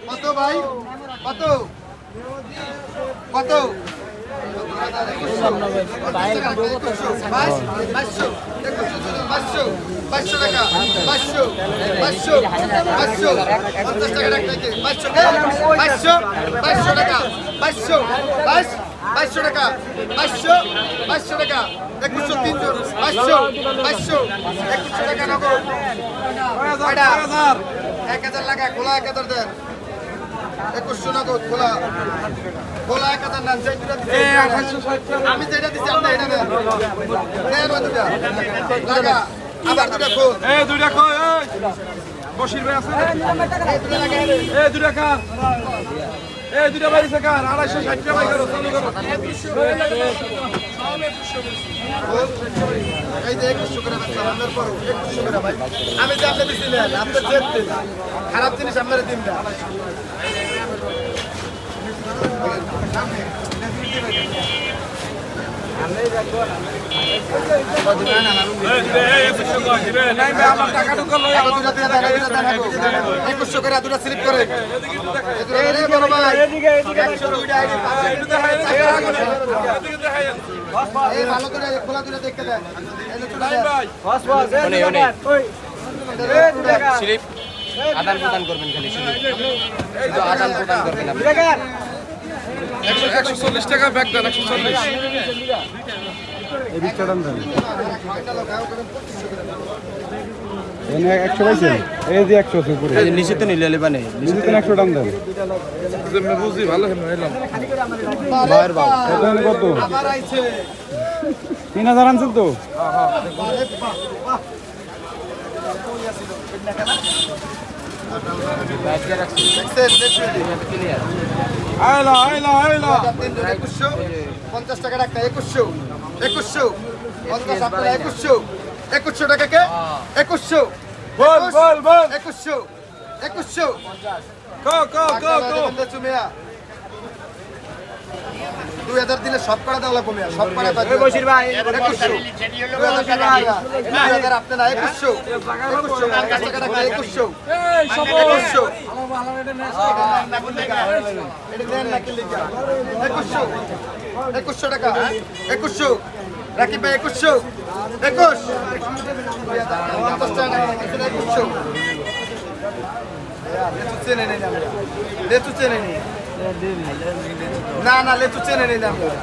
কত ভাই কত কত 500 টাকা 500 50 টাকা রাখতে 500 টাকা 500 টাকা 500 টাকা 2100 তিনজন 500 2100 টাকা নগদ 1000 লাগা খোলা 1000 দেন 2100 নগদ খোলা 1000 না আমি যেটা দিচ্ছি আপনি এটা দেন লাগা আবার দুটা খোল বসির ভাই আছে দুটা কার দুটা বাড়ি কার 260 টাকা করো চালু করো এই যে 2100 করে বেচলাম আপনার পর 2100 করে ভাই আমি যে আপনি দিছিলেন আপনার জেদ খারাপ জিনিস আপনার দিন না স্লিপ করে ভালো করে খোলা দূরে দেখতে দেন স্লিপ আদান প্রদান করবেন খালি আদান প্রদান করবেন 140 টাকা ব্যাগ দেন 140 এই বিশটা দাম দেন এনে 100 পাইছেন এই যে 100 আছে উপরে এই নিচে তো নিলে লেবানে নিচে তো 100 দাম দেন আমি বুঝি ভালো হেলাম বাইর বাবা এটা কত আবার আইছে 3000 আনছেন তো আইলা 50 টাকা রাখতে 2100 50 আপনারা 2100 টাকা কে 2100 বল 2100 চুমিয়া 2000 দিলে সব করা দেওয়া লাগবে সব করা বসির ভাই 2000 আপনি না 2100 50 টাকা রাখতে 2100 2100 টাকা 2100 রাকিব ভাই 2100 50 টাকা 2100 লেচু চেনে নেই না লেচু চেনে নেই না আমরা